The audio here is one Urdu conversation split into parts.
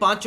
5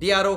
DRO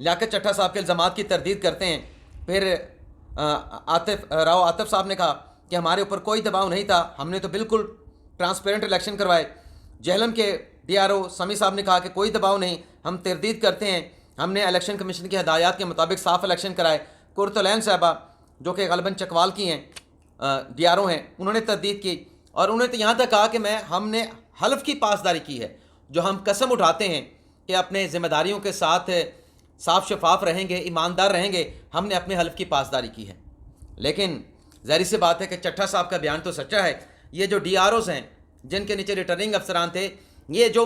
لیاقت چٹھا صاحب کے الزامات کی تردید کرتے ہیں. پھر راؤ عاطف صاحب نے کہا کہ ہمارے اوپر کوئی دباؤ نہیں تھا, ہم نے تو بالکل ٹرانسپیرنٹ الیکشن کروائے. جہلم کے ڈی آر او سمی صاحب نے کہا کہ کوئی دباؤ نہیں, ہم تردید کرتے ہیں, ہم نے الیکشن کمیشن کی ہدایات کے مطابق صاف الیکشن کرائے. قرۃ صاحبہ جو کہ غالباً چکوال کی ہیں, ڈی آر او ہیں, انہوں نے تردید کی اور انہوں نے تو یہاں تک کہا کہ ہم نے حلف کی پاسداری کی ہے, جو ہم قسم اٹھاتے ہیں کہ اپنے ذمہ داریوں کے ساتھ صاف شفاف رہیں گے, ایماندار رہیں گے, ہم نے اپنے حلف کی پاسداری کی ہے. لیکن ظاہر سی بات ہے کہ چٹھا صاحب کا بیان تو سچا ہے. یہ جو ڈی آر اوز ہیں جن کے نیچے ریٹرننگ افسران تھے, یہ جو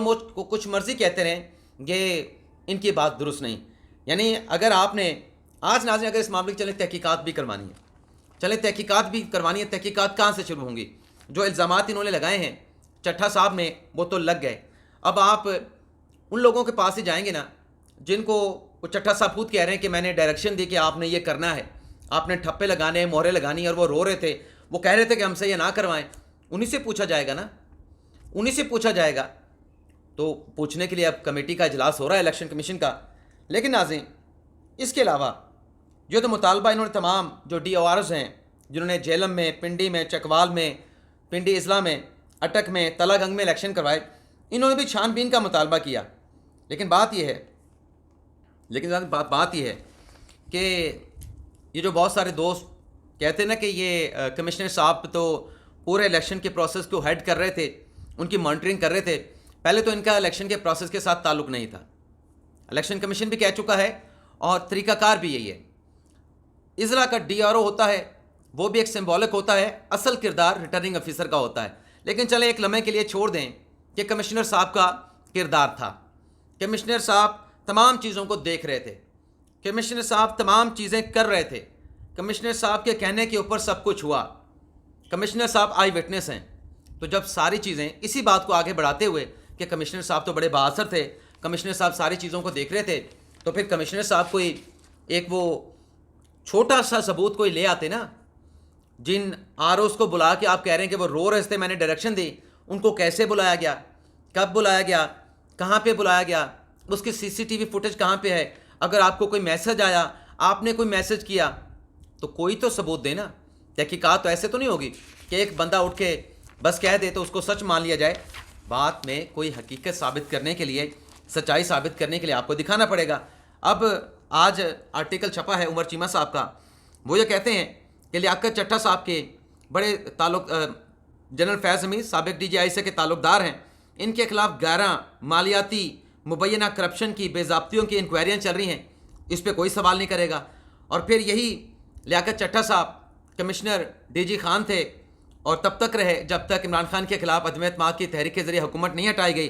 کچھ مرضی کہتے رہیں, یہ ان کی بات درست نہیں. یعنی اگر آپ نے آج ناظرین اگر اس معاملے کی چلیں تحقیقات بھی کروانی ہے, تحقیقات بھی کروانی ہے. تحقیقات کہاں سے شروع ہوں گی؟ جو الزامات انہوں نے لگائے ہیں چٹھا صاحب نے وہ تو لگ گئے. اب آپ ان لوگوں کے پاس ہی جائیں گے نا جن کو وہ چٹھا صاحب خود کہہ رہے ہیں کہ میں نے ڈائریکشن دی کہ آپ نے یہ کرنا ہے, آپ نے ٹھپے لگانے, مہرے لگانی, اور وہ رو رہے تھے, وہ کہہ رہے تھے کہ ہم سے یہ نہ کروائیں. انہی سے پوچھا جائے گا نا, انہی سے پوچھا جائے گا. تو پوچھنے کے لیے اب کمیٹی کا اجلاس ہو رہا ہے الیکشن کمیشن کا. لیکن ناظرین اس کے علاوہ جو تو مطالبہ انہوں نے تمام جو ڈی او آرز ہیں جنہوں نے جہلم میں, پنڈی میں, چکوال میں, پنڈی اضلاع میں, اٹک میں, تلا گنگ میں الیکشن کروائے, انہوں نے بھی چھان بین کا مطالبہ کیا. لیکن بات یہ ہے کہ یہ جو بہت سارے دوست کہتے ہیں نا کہ یہ کمشنر صاحب تو پورے الیکشن کے پروسیس کو ہیڈ کر رہے تھے, ان کی مانیٹرنگ کر رہے تھے. پہلے تو ان کا الیکشن کے پروسیس کے ساتھ تعلق نہیں تھا, الیکشن کمیشن بھی کہہ چکا ہے اور طریقہ کار بھی یہی ہے. اضلاع کا ڈی آر او ہوتا ہے وہ بھی ایک سمبولک ہوتا ہے, اصل کردار ریٹرننگ آفیسر کا ہوتا ہے. لیکن چلیں ایک لمحے کے لیے چھوڑ دیں کہ کمشنر صاحب کا کردار تھا. کمشنر صاحب تمام چیزوں کو دیکھ رہے تھے, کمشنر صاحب تمام چیزیں کر رہے تھے, کمشنر صاحب کے کہنے کے اوپر سب کچھ ہوا. کمشنر صاحب آئی وٹنس ہیں. تو جب ساری چیزیں اسی بات کو آگے بڑھاتے ہوئے کہ کمشنر صاحب تو بڑے بااثر تھے, کمشنر صاحب ساری چیزوں کو دیکھ رہے تھے, تو پھر کمشنر صاحب کوئی ایک وہ چھوٹا سا ثبوت کوئی لے آتے نا. جن آر اوز کو بلا کے آپ کہہ رہے ہیں کہ وہ رو رہے تھے, میں نے ڈائریکشن دی, ان کو کیسے بلایا گیا, کب بلایا گیا, کہاں پہ بلایا گیا, اس کی سی سی ٹی وی فوٹیج کہاں پہ ہے, اگر آپ کو کوئی میسج آیا, آپ نے کوئی میسج کیا, تو کوئی تو ثبوت دے نا. تحقیقات تو ایسے تو نہیں ہوگی کہ ایک بندہ اٹھ کے بس کہہ دے تو اس کو سچ مان لیا جائے. بات میں کوئی حقیقت ثابت کرنے کے لیے, سچائی ثابت کرنے کے لیے آپ کو دکھانا پڑے گا. اب آج آرٹیکل چھپا ہے عمر چیمہ صاحب کا, وہ یہ کہتے ہیں کہ لیاقت چٹھا صاحب کے بڑے تعلق جنرل فیض حمید سابق ڈی جی آئی سے کے تعلق دار ہیں, ان کے خلاف 11 مالیاتی مبینہ کرپشن کی بے ضابطیوں کی انکوائریاں چل رہی ہیں, اس پہ کوئی سوال نہیں کرے گا. اور پھر یہی لیاقت چٹھا صاحب کمشنر ڈی جی خان تھے اور تب تک رہے جب تک عمران خان کے خلاف عدم اعتماد کی تحریک کے ذریعے حکومت نہیں ہٹائی گئی.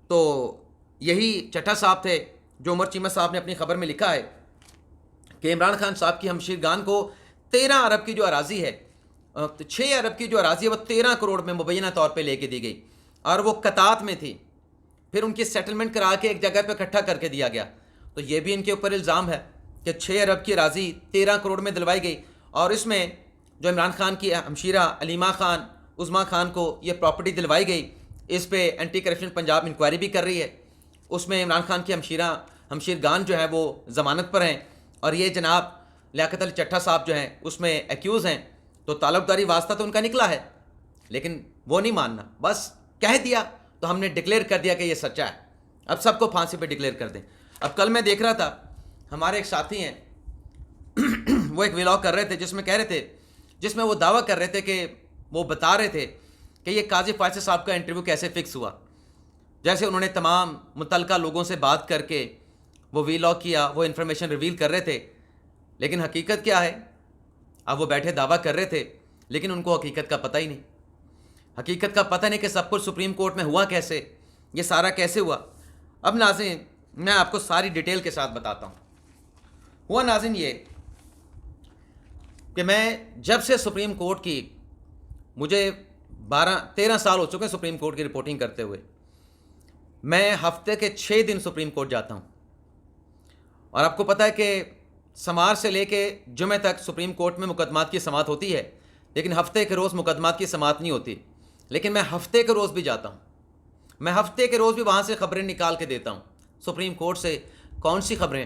تو یہی چٹھا صاحب تھے جو عمر چیمہ صاحب نے اپنی خبر میں لکھا ہے کہ عمران خان صاحب کی ہمشیر گان کو 13 ارب کی جو اراضی ہے, 6 ارب کی جو اراضی ہے وہ 13 کروڑ میں مبینہ طور پہ لے کے دی گئی, اور وہ قطعات میں تھی. پھر ان کی سیٹلمنٹ کرا کے ایک جگہ پہ اکٹھا کر کے دیا گیا. تو یہ بھی ان کے اوپر الزام ہے کہ 6 ارب کی اراضی 13 کروڑ میں دلوائی گئی, اور اس میں جو عمران خان کی ہمشیرہ علیمہ خان, عظما خان کو یہ پراپرٹی دلوائی گئی. اس پہ اینٹی کرپشن پنجاب انکوائری بھی کر رہی ہے. اس میں عمران خان کی ہمشیر گان جو ہے وہ ضمانت پر ہیں, اور یہ جناب لیاقت علی چٹھا صاحب جو ہیں اس میں ایکیوز ہیں. تو تعلق داری واسطہ تو ان کا نکلا ہے, لیکن وہ نہیں ماننا, بس کہہ دیا تو ہم نے ڈکلیئر کر دیا کہ یہ سچا ہے, اب سب کو پھانسی پہ ڈکلیئر کر دیں. اب کل میں دیکھ رہا تھا ہمارے ایک ساتھی ہیں وہ ایک ولاگ کر رہے تھے جس میں وہ دعویٰ کر رہے تھے کہ وہ بتا رہے تھے کہ یہ قاضی فائز صاحب کا انٹرویو کیسے فکس ہوا. جیسے انہوں نے تمام متعلقہ لوگوں سے بات کر کے وہ ولاگ کیا, وہ انفارمیشن ریویل کر رہے تھے, لیکن حقیقت کیا ہے؟ اب وہ بیٹھے دعویٰ کر رہے تھے لیکن ان کو حقیقت کا پتہ ہی نہیں. حقیقت کا پتہ نہیں کہ سب کچھ سپریم کورٹ میں ہوا کیسے, یہ سارا کیسے ہوا. اب ناظرین میں آپ کو ساری ڈیٹیل کے ساتھ بتاتا ہوں. ہوا ناظرین یہ کہ میں جب سے سپریم کورٹ کی, مجھے 13 سال ہو چکے ہیں سپریم کورٹ کی رپورٹنگ کرتے ہوئے, میں ہفتے کے 6 دن سپریم کورٹ جاتا ہوں. اور آپ کو پتہ ہے کہ سمار سے لے کے جمعہ تک سپریم کورٹ میں مقدمات کی سماعت ہوتی ہے, لیکن ہفتے کے روز مقدمات کی سماعت نہیں ہوتی. لیکن میں ہفتے کے روز بھی جاتا ہوں, میں ہفتے کے روز بھی وہاں سے خبریں نکال کے دیتا ہوں. سپریم کورٹ سے کون سی خبریں,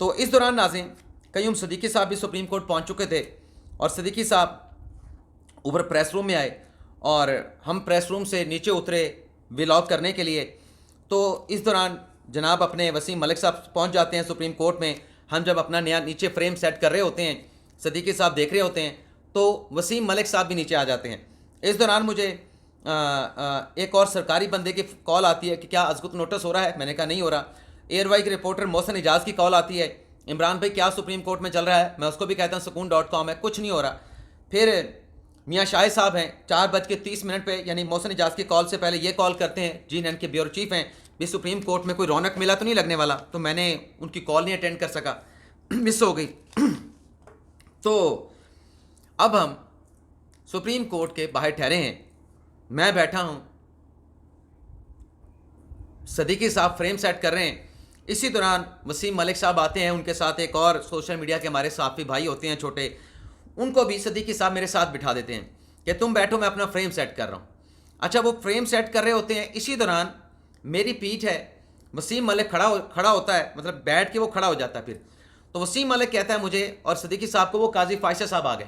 تو اس دوران ناظرین قیوم صدیقی صاحب بھی سپریم کورٹ پہنچ چکے تھے اور صدیقی صاحب اوپر پریس روم میں آئے اور ہم پریس روم سے نیچے اترے ولاگ کرنے کے لیے. تو اس دوران جناب اپنے وسیم ملک صاحب پہنچ جاتے ہیں سپریم کورٹ میں. ہم جب اپنا نیا نیچے فریم سیٹ کر رہے ہوتے ہیں, صدیقی صاحب دیکھ رہے ہوتے ہیں, تو وسیم ملک صاحب بھی نیچے آ جاتے ہیں. اس دوران مجھے ایک اور سرکاری بندے کی کال آتی ہے کہ کیا ازگت نوٹس ہو رہا ہے. میں نے کہا نہیں ہو رہا. ایئر وائی کے رپورٹر محسن اجاز کی کال آتی ہے, عمران بھائی کیا سپریم کورٹ میں چل رہا ہے. میں اس کو بھی کہتا ہوں سکون.com ہے, کچھ نہیں ہو رہا. پھر میاں شاہد صاحب ہیں 4:30 پہ, یعنی محسن اجاز کی کال سے پہلے یہ کال کرتے ہیں, GNN کے بیورو چیف ہیں, بھی سپریم کورٹ میں کوئی رونق ملا تو نہیں لگنے والا. تو میں نے ان کی کال نہیں اٹینڈ کر سکا, مس ہو گئی. تو اب ہم سپریم کورٹ کے باہر ٹھہرے ہیں, میں بیٹھا ہوں, صدیقی صاحب فریم سیٹ کر رہے ہیں. اسی دوران وسیم ملک صاحب آتے ہیں, ان کے ساتھ ایک اور سوشل میڈیا کے ہمارے صحافی بھائی ہوتے ہیں چھوٹے, ان کو بھی صدیقی صاحب میرے ساتھ بٹھا دیتے ہیں کہ تم بیٹھو میں اپنا فریم سیٹ کر رہا ہوں. اچھا وہ فریم سیٹ کر رہے ہوتے ہیں, اسی دوران میری پیٹھ ہے, وسیم ملک کھڑا ہوتا ہے, مطلب بیٹھ کے وہ کھڑا ہو جاتا ہے. پھر تو وسیم ملک کہتا ہے مجھے اور صدیقی صاحب کو وہ قاضی فائصہ صاحب آ گئے.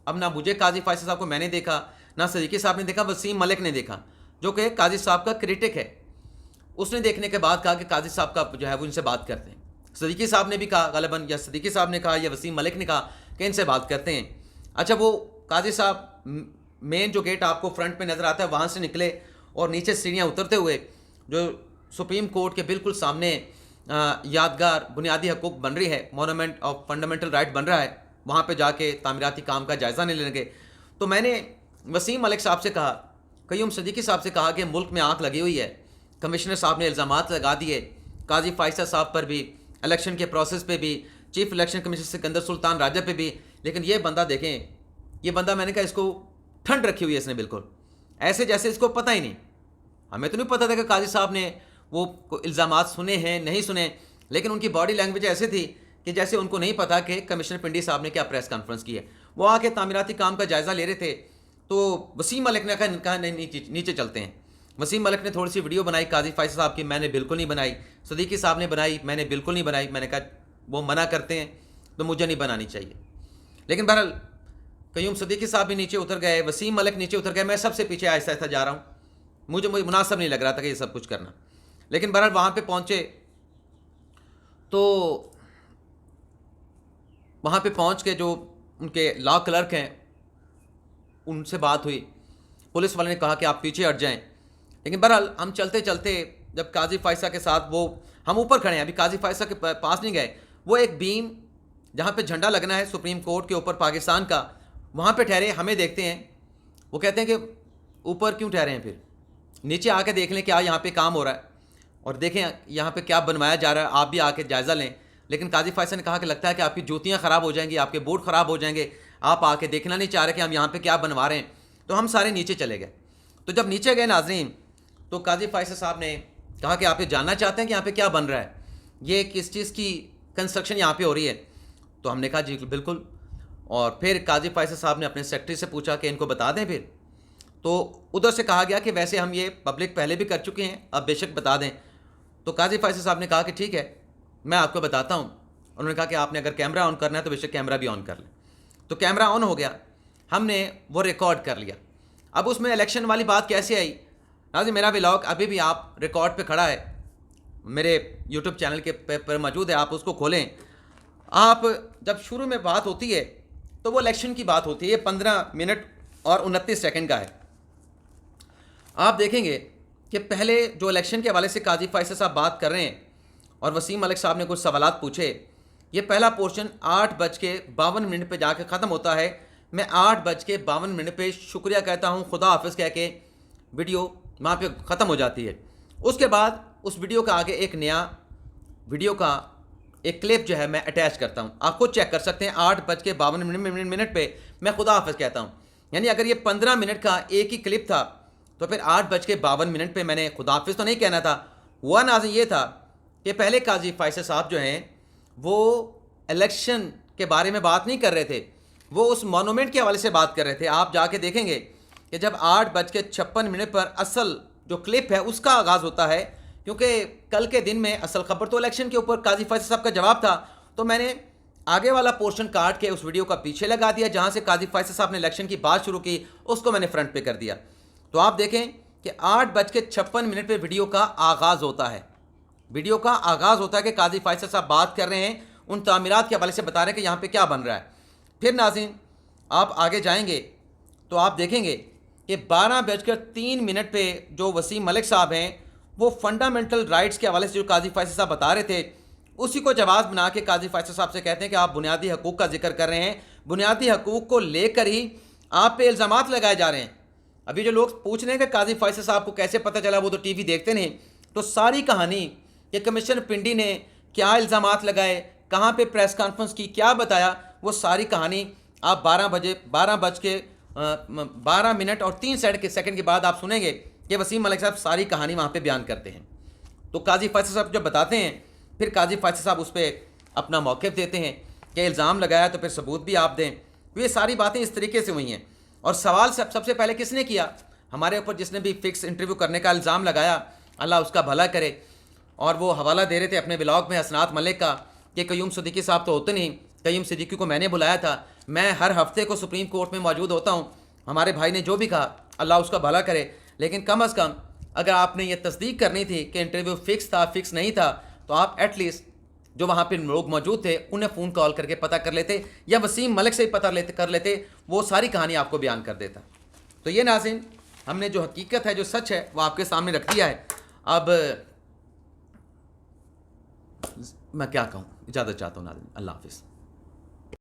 اب نہ مجھے قاضی فائصہ صاحب کو میں نے دیکھا, نہ صدیقی صاحب نے دیکھا, وسیم ملک نے دیکھا جو کہ قاضی صاحب کا کرٹک ہے. اس نے دیکھنے کے بعد کہا کہ قاضی صاحب کا جو ہے وہ ان سے بات کرتے ہیں. صدیقی صاحب نے بھی کہا غالباً, یا صدیقی صاحب نے کہا یا وسیم ملک نے کہا کہ ان سے بات کرتے ہیں. اچھا وہ قاضی صاحب مین جو گیٹ آپ کو فرنٹ پہ نظر آتا ہے وہاں سے نکلے اور نیچے سیڑھیاں اترتے ہوئے جو سپریم کورٹ کے بالکل سامنے یادگار بنیادی حقوق بن رہی ہے, مونومنٹ آف فنڈامنٹل رائٹ بن رہا ہے, وہاں پہ جا کے تعمیراتی کام کا جائزہ نہیں لیں گے. تو میں نے وسیم ملک صاحب سے کہا, قیوم صدیقی صاحب سے کہا کہ ملک میں آنکھ لگی ہوئی ہے, کمشنر صاحب نے الزامات لگا دیے قاضی فائصہ صاحب پر بھی, الیکشن کے پروسیس پہ بھی, چیف الیکشن کمیشنر سکندر سلطان راجہ پہ بھی, لیکن یہ بندہ دیکھیں, یہ بندہ میں نے کہا اس کو ٹھنڈ رکھی ہوئی ہے اس نے, بالکل ایسے جیسے اس کو پتہ ہی نہیں. ہمیں تو نہیں پتہ تھا کہ قاضی صاحب نے وہ الزامات سنے ہیں نہیں سنے, لیکن ان کی باڈی لینگویج ایسے تھی کہ جیسے ان کو نہیں پتہ کہ کمشنر پنڈی صاحب نے کیا پریس کانفرنس کی ہے. وہ آ کے تعمیراتی کام کا جائزہ لے رہے تھے. تو وسیم ملک نے کہا نہیں نیچے چلتے ہیں. وسیم ملک نے تھوڑی سی ویڈیو بنائی قاضی فائصہ صاحب کی, میں نے بالکل نہیں بنائی. صدیقی صاحب نے بنائی, میں نے بالکل نہیں بنائی. میں نے کہا وہ منع کرتے ہیں تو مجھے نہیں بنانی چاہیے. لیکن بہرحال قیوم صدیقی صاحب بھی نیچے اتر گئے, وسیم ملک نیچے اتر گئے, میں سب سے پیچھے آہستہ آہستہ جا رہا ہوں. مجھے مناسب نہیں لگ رہا تھا کہ یہ سب کچھ کرنا. لیکن بہرحال وہاں پہ پہنچے تو وہاں پہ پہنچ کے جو ان کے لا کلرک ہیں ان سے بات ہوئی. پولیس والے نے کہا کہ آپ پیچھے ہٹ جائیں. لیکن بہرحال ہم چلتے چلتے جب قاضی فائصہ کے ساتھ وہ ہم اوپر کھڑے ہیں, ابھی قاضی فائصہ کے پاس نہیں گئے, وہ ایک بیم جہاں پہ جھنڈا لگنا ہے سپریم کورٹ کے اوپر پاکستان کا, وہاں پہ ٹھہرے. ہمیں دیکھتے ہیں, وہ کہتے ہیں کہ اوپر کیوں ٹھہرے ہیں, پھر نیچے آ کے دیکھ لیں کیا یہاں پہ کام ہو رہا ہے اور دیکھیں یہاں پہ کیا بنوایا جا رہا ہے, آپ بھی آ کے جائزہ لیں. لیکن قاضی فائصہ نے کہا کہ لگتا ہے کہ آپ کی جوتیاں خراب ہو جائیں گی, آپ کے بوٹ خراب ہو جائیں گے, آپ آ کے دیکھنا نہیں چاہ رہے کہ ہم یہاں پہ کیا بنوا رہے ہیں. تو ہم سارے نیچے چلے گئے. تو جب نیچے گئے ناظرین, تو قاضی فائصہ صاحب نے کہا کہ آپ یہ جاننا چاہتے ہیں کہ یہاں پہ کیا بن رہا ہے, یہ کس چیز کی کنسٹرکشن یہاں پہ ہو رہی ہے. تو ہم نے کہا جی بالکل. اور پھر قاضی فائصہ صاحب نے اپنے سیکرٹری سے پوچھا کہ ان کو بتا دیں. پھر تو ادھر سے کہا گیا کہ ویسے ہم یہ پبلک پہلے بھی کر چکے ہیں, اب بے شک بتا دیں. تو قاضی فائصہ صاحب نے کہا کہ ٹھیک ہے میں آپ کو بتاتا ہوں. انہوں نے کہا کہ آپ نے اگر کیمرہ آن کرنا ہے تو بے شک کیمرہ بھی آن کر لیں. تو کیمرہ آن ہو گیا, ہم نے وہ ریکارڈ کر لیا. اب اس میں الیکشن والی بات کیسے آئی ناظرین, میرا ولاگ ابھی بھی آپ ریکارڈ پہ کھڑا ہے, میرے یوٹیوب چینل کے پر موجود ہے, آپ اس کو کھولیں. آپ جب شروع میں بات ہوتی ہے تو وہ الیکشن کی بات ہوتی ہے, یہ 15 منٹ اور 29 سیکنڈ کا ہے. آپ دیکھیں گے کہ پہلے جو الیکشن کے حوالے سے قاضی فائصہ صاحب بات کر رہے ہیں اور وسیم ملک صاحب نے کچھ سوالات پوچھے, یہ پہلا پورشن 8:52 پہ جا کے ختم ہوتا ہے. میں 8:52 پہ شکریہ کہتا ہوں, خدا حافظ کہہ کے ویڈیو وہاں پہ ختم ہو جاتی ہے. اس کے بعد اس ویڈیو کا آگے ایک نیا ویڈیو کا ایک کلپ جو ہے میں اٹیچ کرتا ہوں, آپ خود چیک کر سکتے ہیں. 8:52 پہ میں خدا حافظ کہتا ہوں, یعنی اگر یہ 15 منٹ کا ایک ہی کلپ تھا تو پھر 8:52 پہ میں نے خدا حافظ تو نہیں کہنا تھا. ہوا ناظرین یہ تھا کہ پہلے قاضی فائصہ صاحب جو ہیں وہ الیکشن کے بارے میں بات نہیں کر رہے تھے, وہ اس مونومنٹ کے حوالے سے بات کر رہے تھے. آپ جا کے دیکھیں گے کہ جب 8:56 پر اصل جو کلپ ہے اس کا آغاز ہوتا ہے کیونکہ کل کے دن میں اصل خبر تو الیکشن کے اوپر قاضی فیصل صاحب کا جواب تھا، تو میں نے آگے والا پورشن کاٹ کے اس ویڈیو کا پیچھے لگا دیا جہاں سے قاضی فیصل صاحب نے الیکشن کی بات شروع کی، اس کو میں نے فرنٹ پہ کر دیا. تو آپ دیکھیں کہ 8:56 پہ ویڈیو کا آغاز ہوتا ہے. ویڈیو کا آغاز ہوتا ہے کہ قاضی فیصل صاحب بات کر رہے ہیں، ان تعمیرات کے حوالے سے بتا رہے ہیں کہ یہاں پہ کیا بن رہا ہے. پھر ناظرین آپ آگے جائیں گے تو آپ دیکھیں گے کہ 12:03 پہ جو وسیم ملک صاحب ہیں وہ فنڈامنٹل رائٹس کے حوالے سے جو قاضی فیصل صاحب بتا رہے تھے اسی کو جواز بنا کے قاضی فیصل صاحب سے کہتے ہیں کہ آپ بنیادی حقوق کا ذکر کر رہے ہیں، بنیادی حقوق کو لے کر ہی آپ پہ الزامات لگائے جا رہے ہیں. ابھی جو لوگ پوچھ رہے ہیں کہ قاضی فیصل صاحب کو کیسے پتہ چلا، وہ تو ٹی وی دیکھتے نہیں، تو ساری کہانی کہ کمشنر پنڈی نے کیا الزامات لگائے، کہاں پہ پریس کانفرنس کی، کیا بتایا، وہ ساری کہانی آپ 12:12:03 کے بعد آپ سنیں گے کہ وسیم ملک صاحب ساری کہانی وہاں پہ بیان کرتے ہیں. تو قاضی فیصل صاحب جب بتاتے ہیں پھر قاضی فیصل صاحب اس پہ اپنا موقف دیتے ہیں کہ الزام لگایا تو پھر ثبوت بھی آپ دیں. تو یہ ساری باتیں اس طریقے سے ہوئی ہیں. اور سوال سب سے پہلے کس نے کیا؟ ہمارے اوپر جس نے بھی فکس انٹرویو کرنے کا الزام لگایا، اللہ اس کا بھلا کرے. اور وہ حوالہ دے رہے تھے اپنے بلاگ میں حسنات ملک کا کہ قیوم صدیقی صاحب تو ہوتے نہیں، قیوم صدیقی کو میں نے بلایا تھا، میں ہر ہفتے کو سپریم کورٹ میں موجود ہوتا ہوں. ہمارے بھائی نے جو بھی کہا اللہ اس کا بھلا کرے، لیکن کم از کم اگر آپ نے یہ تصدیق کرنی تھی کہ انٹرویو فکس تھا فکس نہیں تھا تو آپ ایٹ لیسٹ جو وہاں پہ لوگ موجود تھے انہیں فون کال کر کے پتہ کر لیتے، یا وسیم ملک سے ہی پتہ کر لیتے، وہ ساری کہانی آپ کو بیان کر دیتا. تو یہ ناظرین ہم نے جو حقیقت ہے، جو سچ ہے، وہ آپ کے سامنے رکھ دیا ہے. اب میں کیا کہوں، اجازت چاہتا ہوں ناظرین، اللہ حافظ.